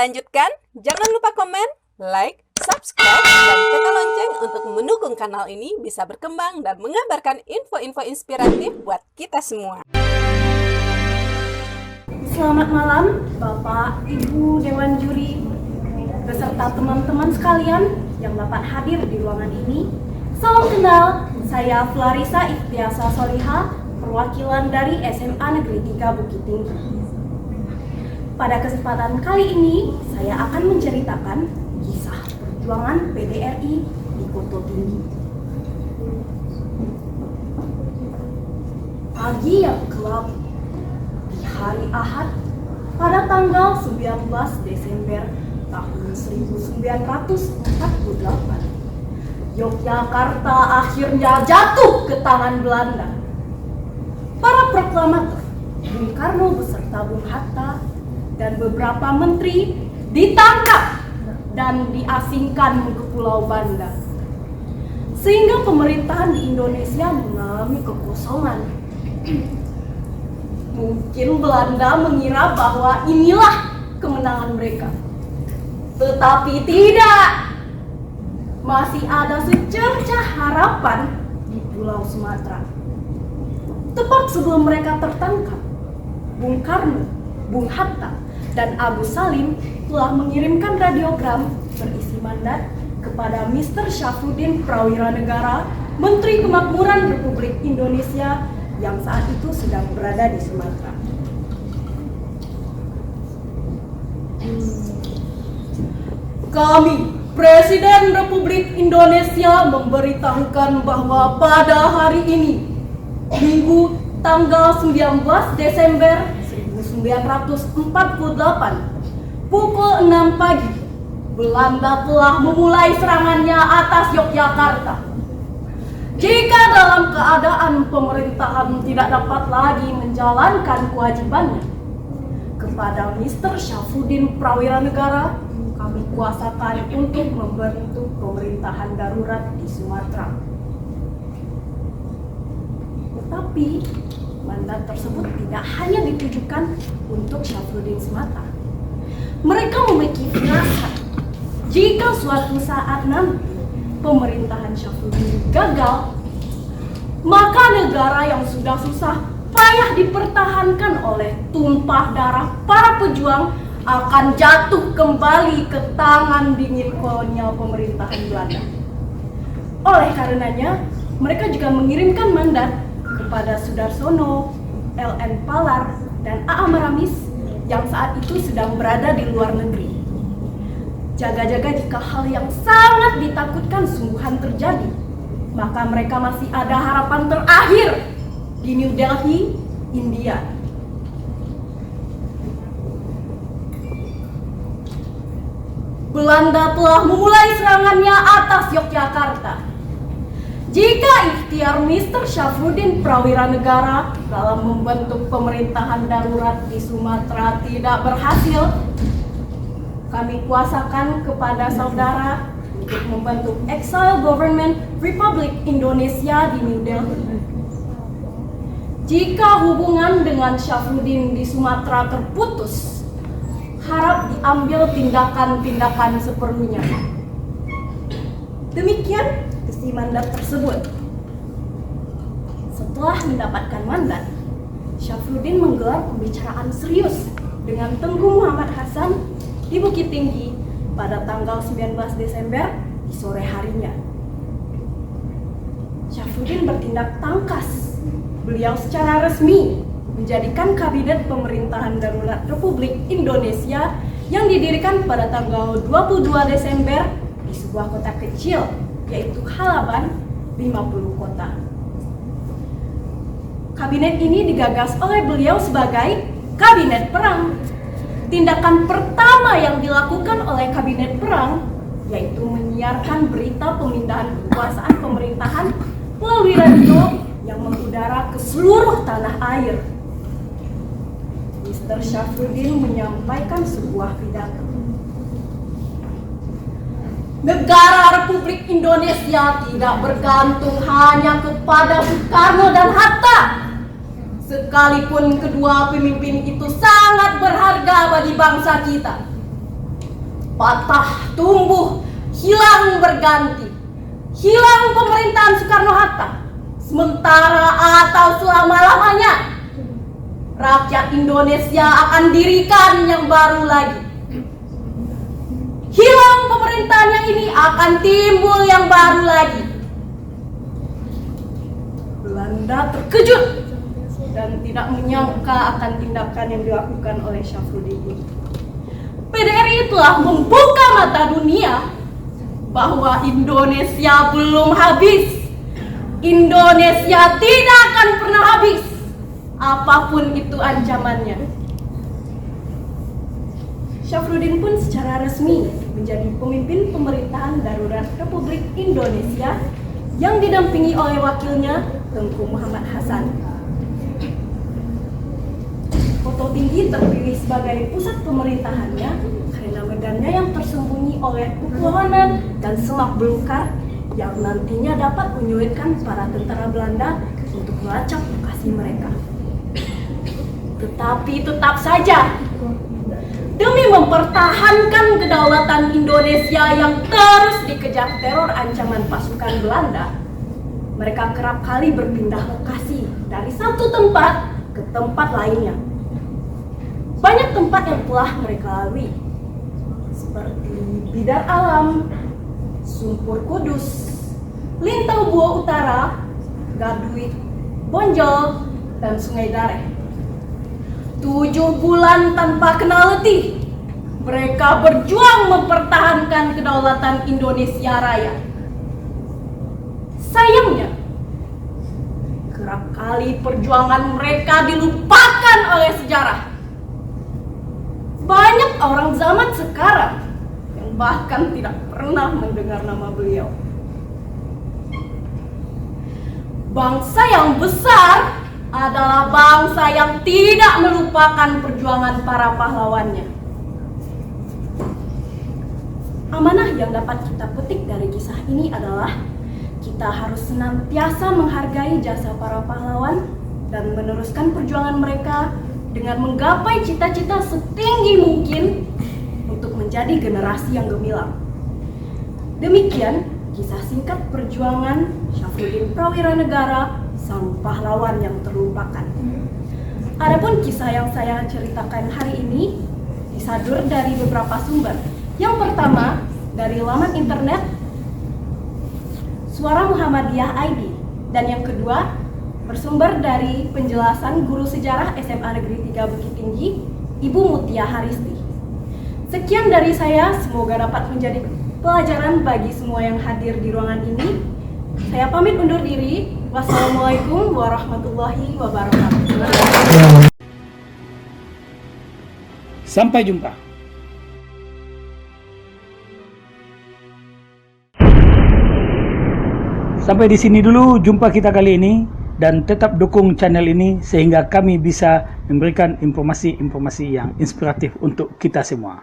kita lanjutkan? Jangan lupa komen, like, subscribe, dan tekan lonceng untuk mendukung kanal ini bisa berkembang dan mengabarkan info-info inspiratif buat kita semua. Selamat malam, Bapak, Ibu, Dewan Juri, beserta teman-teman sekalian yang dapat hadir di ruangan ini. Salam kenal, saya Flarisa Ikhtiasa Soliha, perwakilan dari SMA Negeri 3 Bukit Tinggi. Pada kesempatan kali ini, saya akan menceritakan kisah perjuangan PDRI di Koto Tinggi. Pagi yang gelap di hari Ahad pada tanggal 19 Desember tahun 1948. Yogyakarta akhirnya jatuh ke tangan Belanda. Para proklamator, Bung Karno beserta Bung Hatta dan beberapa menteri ditangkap dan diasingkan ke Pulau Banda. Sehingga pemerintahan di Indonesia mengalami kekosongan. Mungkin Belanda mengira bahwa inilah kemenangan mereka. Tetapi tidak. Masih ada secercah harapan di Pulau Sumatera. Tepat sebelum mereka tertangkap, Bung Karno, Bung Hatta, dan Agus Salim telah mengirimkan radiogram berisi mandat kepada Mr. Syafruddin Prawiranegara, Menteri Kemakmuran Republik Indonesia yang saat itu sedang berada di Sumatera. Kami, Presiden Republik Indonesia, memberitahukan bahwa pada hari ini, Minggu tanggal 19 Desember 1948, pukul 6 pagi, Belanda telah memulai serangannya atas Yogyakarta. Jika dalam keadaan pemerintahan tidak dapat lagi menjalankan kewajibannya, kepada Mr. Syafruddin Prawiranegara, kami kuasakan untuk membentuk pemerintahan darurat di Sumatera. Tetapi mandat tersebut tidak hanya ditujukan untuk Syafruddin semata. Mereka memiliki firasat jika suatu saat nanti pemerintahan Syafruddin gagal, maka negara yang sudah susah payah dipertahankan oleh tumpah darah para pejuang akan jatuh kembali ke tangan dingin kolonial pemerintahan Belanda. Oleh karenanya, mereka juga mengirimkan mandat kepada Sudarsono, LN Palar, dan A.A. Maramis yang saat itu sedang berada di luar negeri. Jaga-jaga jika hal yang sangat ditakutkan sungguhan terjadi, maka mereka masih ada harapan terakhir di New Delhi, India. Belanda telah memulai serangannya atas Yogyakarta. Jika ikhtiar Mr. Syafruddin Prawiranegara dalam membentuk pemerintahan darurat di Sumatera tidak berhasil, kami kuasakan kepada saudara untuk membentuk Exile Government Republik Indonesia di New Delhi. Jika hubungan dengan Syafruddin di Sumatera terputus, harap diambil tindakan-tindakan seperlunya. Demikian isi mandat tersebut. Setelah mendapatkan mandat, Syafruddin menggelar pembicaraan serius dengan Tengku Muhammad Hasan di Bukit Tinggi pada tanggal 19 Desember di sore harinya. Syafruddin bertindak tangkas. Beliau secara resmi menjadikan Kabinet Pemerintahan Darurat Republik Indonesia yang didirikan pada tanggal 22 Desember di sebuah kota kecil, yaitu Halaban, 50 kota. Kabinet ini digagas oleh beliau sebagai Kabinet Perang. Tindakan pertama yang dilakukan oleh Kabinet Perang yaitu menyiarkan berita pemindahan kekuasaan pemerintahan melalui radio yang mengudara ke seluruh tanah air. Mr. Syafruddin menyampaikan sebuah pidato. Negara Republik Indonesia tidak bergantung hanya kepada Soekarno dan Hatta. Sekalipun kedua pemimpin itu sangat berharga bagi bangsa kita. patah tumbuh, hilang berganti. Hilang pemerintahan Soekarno-Hatta, sementara atau selama-lamanya rakyat Indonesia akan dirikan yang baru lagi. Hilang pemerintahan yang ini akan timbul yang baru lagi. Belanda terkejut dan tidak menyangka akan tindakan yang dilakukan oleh Syafruddin ini. PDRI telah membuka mata dunia bahwa Indonesia belum habis. Indonesia tidak akan pernah habis, apapun itu ancamannya. Syafruddin pun secara resmi menjadi pemimpin pemerintahan darurat Republik Indonesia yang didampingi oleh wakilnya Tengku Muhammad Hasan. Kota Tinggi terpilih sebagai pusat pemerintahannya karena medannya yang tersembunyi oleh pepohonan dan semak belukar yang nantinya dapat menyulitkan para tentara Belanda untuk melacak lokasi mereka. Tetapi tetap saja, demi mempertahankan kedaulatan Indonesia yang terus dikejar teror ancaman pasukan Belanda, mereka kerap kali berpindah lokasi dari satu tempat ke tempat lainnya. Banyak tempat yang telah mereka lalui, seperti Bidar Alam, Sumpur Kudus, Lintau Buah Utara, Garduit, Bonjol, dan Sungai Dareh. 7 bulan tanpa kenal letih, mereka berjuang mempertahankan kedaulatan Indonesia Raya. Sayangnya, kerap kali perjuangan mereka dilupakan oleh sejarah. Banyak orang zaman sekarang yang bahkan tidak pernah mendengar nama beliau. Bangsa yang besar adalah bangsa yang tidak melupakan perjuangan para pahlawannya. Amanah yang dapat kita petik dari kisah ini adalah kita harus senantiasa menghargai jasa para pahlawan dan meneruskan perjuangan mereka dengan menggapai cita-cita setinggi mungkin untuk menjadi generasi yang gemilang. Demikian kisah singkat perjuangan Syafruddin Prawiranegara, sang pahlawan yang terlupakan. Adapun kisah yang saya ceritakan hari ini disadur dari beberapa sumber. Yang pertama dari laman internet Suara Muhammadiyah ID, dan yang kedua bersumber dari penjelasan guru sejarah SMA Negeri 3 Bukit Tinggi, Ibu Mutia Haristi. Sekian dari saya, semoga dapat menjadi pelajaran bagi semua yang hadir di ruangan ini. Saya pamit undur diri. Wassalamualaikum warahmatullahi wabarakatuh. Sampai jumpa. Sampai di sini dulu jumpa kita kali ini, dan tetap dukung channel ini sehingga kami bisa memberikan informasi-informasi yang inspiratif untuk kita semua.